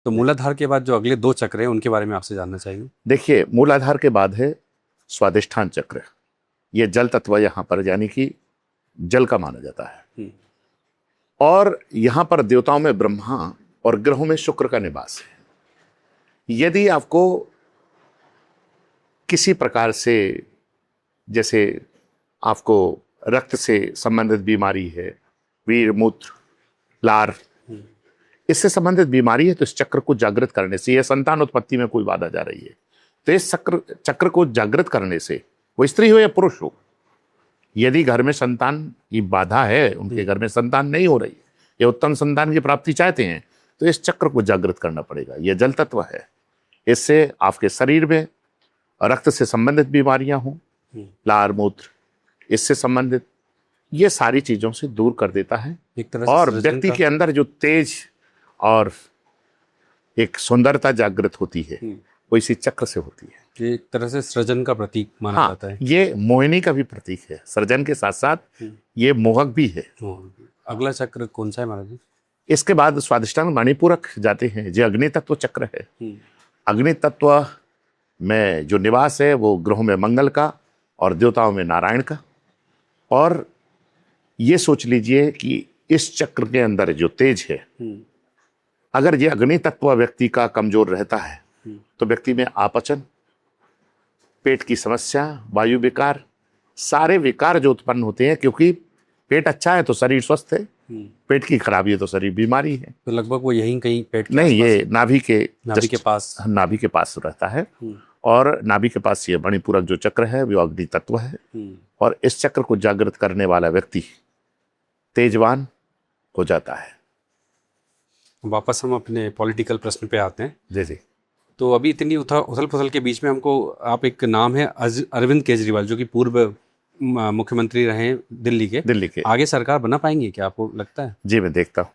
तो मूलाधार के बाद जो अगले 2 चक्र हैं उनके बारे में आपसे जानना चाहेंगे। देखिए, मूलाधार के बाद है स्वादिष्ठान चक्र। ये जल तत्व यहाँ पर यानी कि जल का माना जाता है। और यहाँ पर देवताओं में ब्रह्मा और ग्रहों में शुक्र का निवास है। यदि आपको किसी प्रकार से, जैसे आपको रक्त से संबंधित बीमारी है, वीर मूत्र लार, इससे संबंधित बीमारी है, तो इस चक्र को जागृत करने से, यह संतान उत्पत्ति में कोई बाधा जा रही है, तो इस चक्र को जागृत करने से, वो स्त्री हो या पुरुष हो, यदि घर में संतान की बाधा है, उनके घर में संतान नहीं हो रही या उत्तम संतान की प्राप्ति चाहते हैं, तो इस चक्र को जागृत करना पड़ेगा। यह जल तत्व है। इससे आपके शरीर में रक्त से संबंधित बीमारियां हों, लार मूत्र इससे संबंधित, ये सारी चीजों से दूर कर देता है। एक तरह से और सृजन व्यक्ति का के अंदर जो तेज और एक सुंदरता जागृत होती है, वो इसी चक्र से होती है। ये एक तरह से सृजन का प्रतीक माना हाँ, जाता है। ये मोहिनी का भी प्रतीक है, सृजन के साथ साथ ये मोहक भी है। अगला चक्र कौन सा है महाराज जी? इसके बाद स्वादिष्ठान मणिपूरक जाते हैं, जो अग्नि तत्व चक्र है। अग्नि तत्व में जो निवास है वो ग्रहों में मंगल का और देवताओं में नारायण का। और ये सोच लीजिए कि इस चक्र के अंदर जो तेज है, अगर ये अग्नि तत्व व्यक्ति का कमजोर रहता है तो व्यक्ति में आपचन, पेट की समस्या, वायु विकार, सारे विकार जो उत्पन्न होते हैं, क्योंकि पेट अच्छा है तो शरीर स्वस्थ है, पेट की खराबी है तो शरीर बीमारी है। तो लगभग वो यहीं कहीं पेट के नहीं, ये नाभि के पास रहता है। और नाभि के पास ये मणिपूरक जो चक्र है वो अग्नि तत्व है। और इस चक्र को जागृत करने वाला व्यक्ति तेजवान हो जाता है। वापस हम अपने पॉलिटिकल प्रश्न पे आते हैं। जैसे तो अभी इतनी उथल पुथल के बीच में हमको आप एक नाम है अरविंद केजरीवाल, जो कि पूर्व मुख्यमंत्री रहे हैं दिल्ली के, आगे सरकार बना पाएंगे क्या, आपको लगता है? जी, मैं देखता हूँ।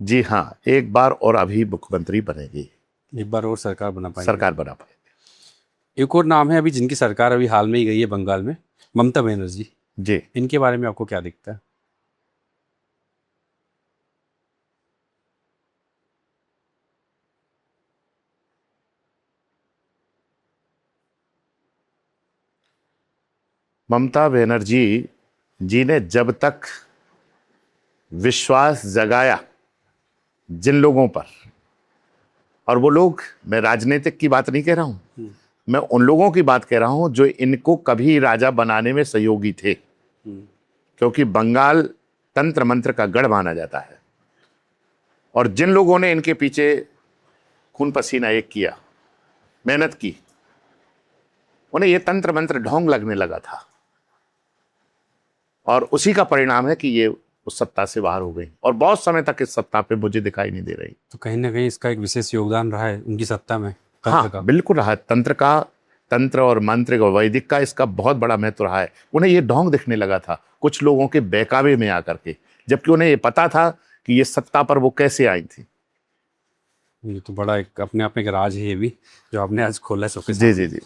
जी हाँ, एक बार और अभी मुख्यमंत्री बनेगी। एक बार और सरकार बना पाएंगे। एक और नाम है अभी जिनकी सरकार अभी हाल में ही गई है बंगाल में, ममता बनर्जी जी। इनके बारे में आपको क्या दिखता है? ममता बनर्जी जी ने जब तक विश्वास जगाया जिन लोगों पर, और वो लोग, मैं राजनीतिक की बात नहीं कह रहा हूं, मैं उन लोगों की बात कह रहा हूं जो इनको कभी राजा बनाने में सहयोगी थे, क्योंकि बंगाल तंत्र मंत्र का गढ़ माना जाता है। और जिन लोगों ने इनके पीछे खून पसीना एक किया, मेहनत की, उन्हें यह तंत्र मंत्र ढोंग लगने लगा था, और उसी का परिणाम है कि ये उस सत्ता से बाहर हो गई और बहुत समय तक इस सत्ता पे मुझे दिखाई नहीं दे रही। तो कहीं ना कहीं इसका एक विशेष योगदान रहा है उनकी सत्ता में, हाँ, बिल्कुल रहा है। तंत्र और मंत्र और वैदिक का इसका बहुत बड़ा महत्व रहा है। उन्हें ये ढोंग दिखने लगा था कुछ लोगों के बहकावे में आकर के, जबकि उन्हें ये पता था कि ये सत्ता पर वो कैसे आई थी। ये तो बड़ा एक अपने आप में एक राज है ये भी, जो आपने आज खोला है सबके जी जी जी।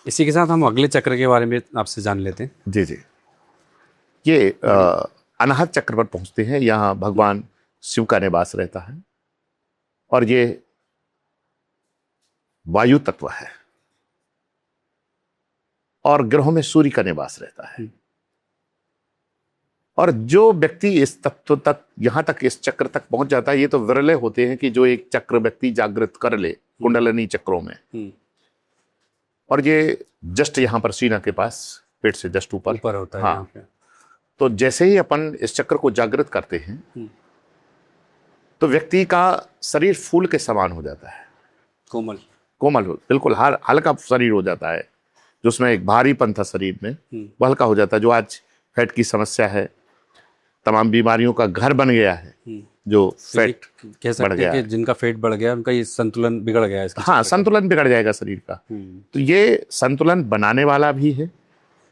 इसी के साथ हम अगले चक्र के बारे में आपसे जान लेते हैं। जी जी। ये अनाहत चक्र पर पहुंचते हैं। यहाँ भगवान शिव का निवास रहता है और ये वायु तत्व है, और ग्रहों में सूर्य का निवास रहता है। और जो व्यक्ति इस तत्व तक, यहां तक, इस चक्र तक पहुंच जाता है, ये तो विरले होते हैं कि जो एक चक्र व्यक्ति जागृत कर ले कुंडलिनी चक्रों में। और ये जस्ट यहां पर सीना के पास, पेट से जस्ट ऊपर होता है। हाँ, तो जैसे ही अपन इस चक्र को जागृत करते हैं तो व्यक्ति का शरीर फूल के समान हो जाता है, कोमल हो, बिल्कुल हल्का शरीर हो जाता है। जो उसमें एक भारीपन था शरीर में, वो हल्का हो जाता है। जो आज फैट की समस्या है, तमाम बीमारियों का घर बन गया है, जो फैट कह सकते हैं कि जिनका फैट बढ़ गया उनका ये संतुलन बिगड़ गया है। हाँ, संतुलन बिगड़ जाएगा शरीर का। तो ये संतुलन बनाने वाला भी है,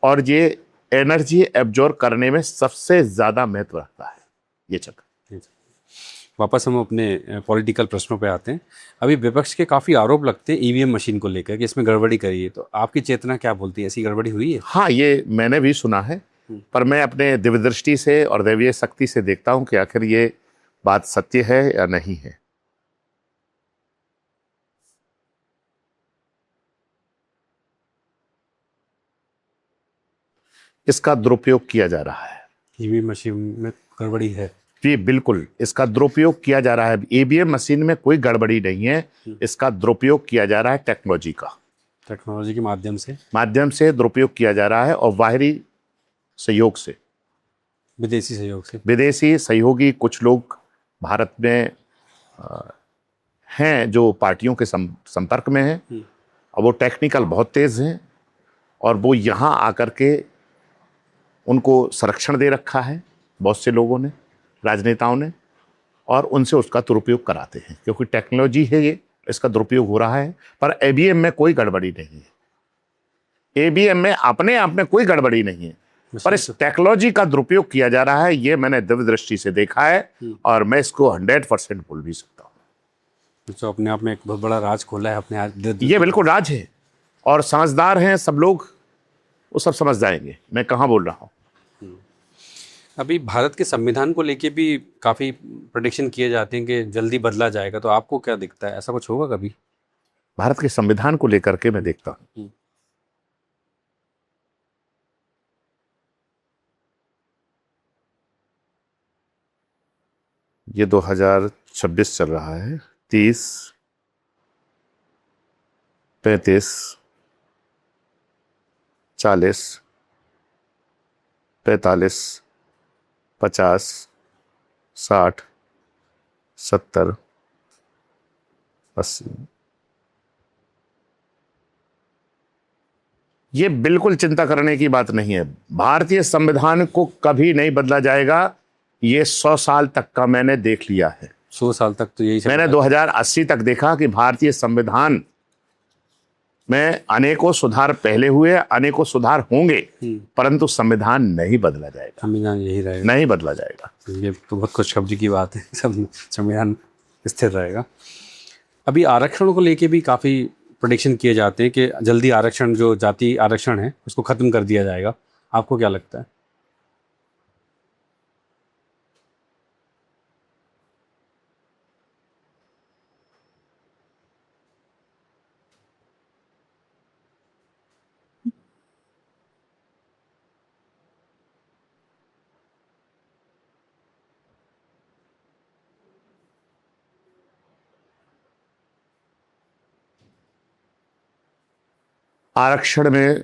और ये एनर्जी एब्जॉर्ब करने में सबसे ज्यादा महत्व रखता है ये चक्र। वापस हम अपने पॉलिटिकल प्रश्नों पे आते हैं। अभी विपक्ष के काफ़ी आरोप लगते हैं ईवीएम मशीन को लेकर कि इसमें गड़बड़ी करी है, तो आपकी चेतना क्या बोलती है, ऐसी गड़बड़ी हुई है? हाँ, ये मैंने भी सुना है, पर मैं अपने दिव्य दृष्टि से और दैवीय शक्ति से देखता हूं कि आखिर ये बात सत्य है या नहीं है। इसका दुरुपयोग किया जा रहा है। ईवीएम मशीन में गड़बड़ी है? जी बिल्कुल, इसका दुरुपयोग किया जा रहा है। ईवीएम मशीन में कोई गड़बड़ी नहीं है, इसका दुरुपयोग किया जा रहा है टेक्नोलॉजी का। टेक्नोलॉजी के माध्यम से दुरुपयोग किया जा रहा है, और बाहरी सहयोग से, विदेशी सहयोग से, विदेशी सहयोगी कुछ लोग भारत में हैं जो पार्टियों के संपर्क में हैं, और वो टेक्निकल बहुत तेज हैं, और वो यहाँ आकर के उनको संरक्षण दे रखा है बहुत से लोगों ने, राजनेताओं ने, और उनसे उसका दुरुपयोग कराते हैं, क्योंकि टेक्नोलॉजी है ये, इसका दुरुपयोग हो रहा है। पर ईवीएम में कोई गड़बड़ी नहीं है, ईवीएम में अपने आप में कोई गड़बड़ी नहीं है, पर इस टेक्नोलॉजी का दुरुपयोग किया जा रहा है। ये मैंने दिव्य दृष्टि से देखा है, और मैं इसको 100% बोल भी सकता हूँ। तो अपने आप में एक बहुत बड़ा राज खोला है अपने ये बिल्कुल राज है, और समझदार हैं सब लोग, वो सब समझ जाएंगे मैं कहाँ बोल रहा हूँ। अभी भारत के संविधान को लेके भी काफ़ी प्रेडिक्शन किए जाते हैं कि जल्दी बदला जाएगा, तो आपको क्या दिखता है, ऐसा कुछ होगा कभी? भारत के संविधान को लेकर के मैं देखता हूँ, ये 2026 चल रहा है, 30, 35, 40, 45, 50, 60, 70, 80। ये बिल्कुल चिंता करने की बात नहीं है। भारतीय संविधान को कभी नहीं बदला जाएगा, ये 100 साल तक का मैंने देख लिया है। 100 साल तक तो यही मैंने 2080 तक देखा कि भारतीय संविधान में अनेकों सुधार पहले हुए, अनेकों सुधार होंगे, परंतु संविधान नहीं बदला जाएगा। संविधान यही रहेगा, नहीं बदला जाएगा। ये तो बहुत खुशखबरी की बात है, सब संविधान स्थिर रहेगा। अभी आरक्षण को लेके भी काफ़ी प्रेडिक्शन किए जाते हैं कि जल्दी आरक्षण, जो जाति आरक्षण है, उसको ख़त्म कर दिया जाएगा। आपको क्या लगता है? आरक्षण में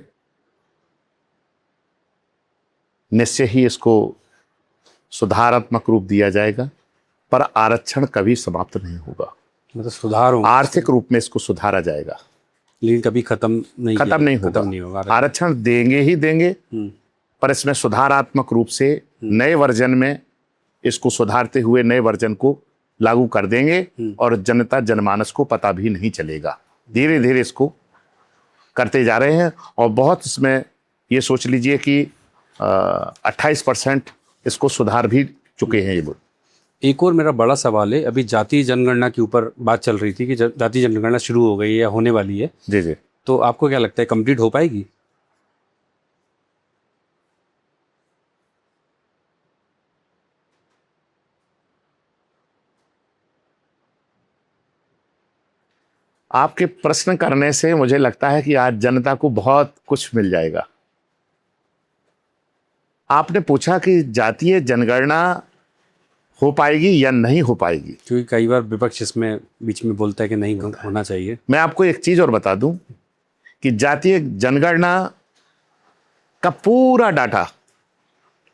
निश्चय ही इसको सुधारात्मक रूप दिया जाएगा, पर आरक्षण कभी समाप्त नहीं होगा। मतलब सुधार होगा, आर्थिक रूप में इसको सुधारा जाएगा, लेकिन कभी खत्म नहीं होगा। आरक्षण देंगे ही देंगे, पर इसमें सुधारात्मक रूप से नए वर्जन में इसको सुधारते हुए नए वर्जन को लागू कर देंगे, और जनता जनमानस को पता भी नहीं चलेगा। धीरे धीरे इसको करते जा रहे हैं, और बहुत इसमें ये सोच लीजिए कि 28% इसको सुधार भी चुके हैं ये लोग। एक और मेरा बड़ा सवाल है, अभी जातीय जनगणना के ऊपर बात चल रही थी कि जातीय जनगणना शुरू हो गई है या होने वाली है। जी जी। तो आपको क्या लगता है, कंप्लीट हो पाएगी? आपके प्रश्न करने से मुझे लगता है कि आज जनता को बहुत कुछ मिल जाएगा। आपने पूछा कि जातीय जनगणना हो पाएगी या नहीं हो पाएगी, क्योंकि कई बार विपक्ष इसमें बीच में बोलता है कि नहीं होना चाहिए। मैं आपको एक चीज और बता दूं कि जातीय जनगणना का पूरा डाटा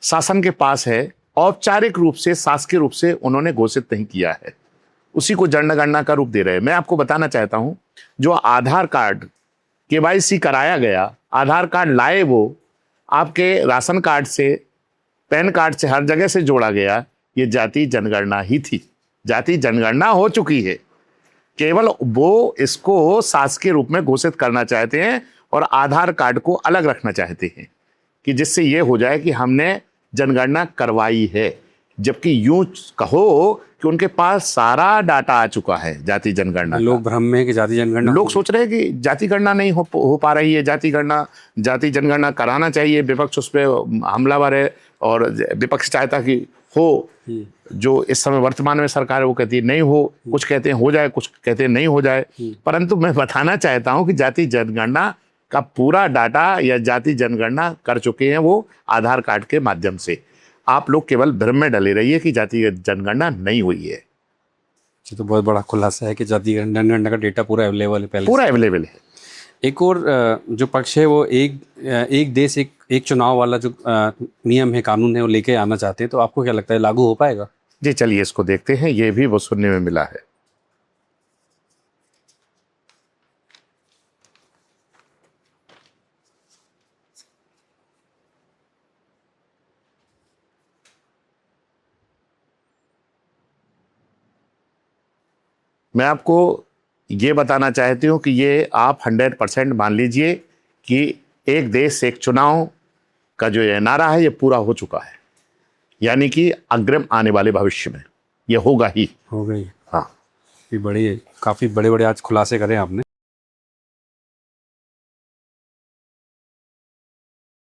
शासन के पास है, औपचारिक रूप से, शासकीय रूप से उन्होंने घोषित नहीं किया है, उसी को जनगणना का रूप दे रहे हैं। मैं आपको बताना चाहता हूं, जो आधार कार्ड केवाईसी कराया गया, आधार कार्ड लाए, वो आपके राशन कार्ड से, पैन कार्ड से, हर जगह से जोड़ा गया, ये जातीय जनगणना ही थी। जातीय जनगणना हो चुकी है, केवल वो इसको शासकीय रूप में घोषित करना चाहते हैं और आधार कार्ड को अलग रखना चाहते हैं, कि जिससे ये हो जाए कि हमने जनगणना करवाई है। जबकि यूं कहो कि उनके पास सारा डाटा आ चुका है जाति जनगणना का। लोग भ्रम में है कि जाति जनगणना लोग सोच रहे हैं कि जाति गणना नहीं हो पा रही है, जाति जनगणना कराना चाहिए। विपक्ष उस पर हमलावर है और विपक्ष चाहता कि हो, जो इस समय वर्तमान में सरकार है वो कहती है नहीं हो, कुछ कहते हैं हो जाए, कुछ कहते हैं नहीं हो जाए। परंतु मैं बताना चाहता हूं कि जाति जनगणना का पूरा डाटा या जाति जनगणना कर चुके हैं वो आधार कार्ड के माध्यम से। आप लोग केवल भ्रम में डले रहिए कि जाति जनगणना नहीं हुई है। ये तो बहुत बड़ा खुलासा है कि जाति जनगणना का डेटा पूरा अवेलेबल है पहले पूरा अवेलेबल है। एक और जो पक्ष है वो एक देश एक चुनाव वाला जो नियम है, कानून है, वो लेके आना चाहते हैं, तो आपको क्या लगता है लागू हो पाएगा? जी चलिए इसको देखते हैं, ये भी वो सुनने में मिला है। मैं आपको ये बताना चाहती हूँ कि ये आप 100% मान लीजिए कि एक देश एक चुनाव का जो ये नारा है ये पूरा हो चुका है, यानी कि अग्रिम आने वाले भविष्य में ये होगा ही। हो गई। हाँ, काफ़ी बड़े आज खुलासे करे आपने।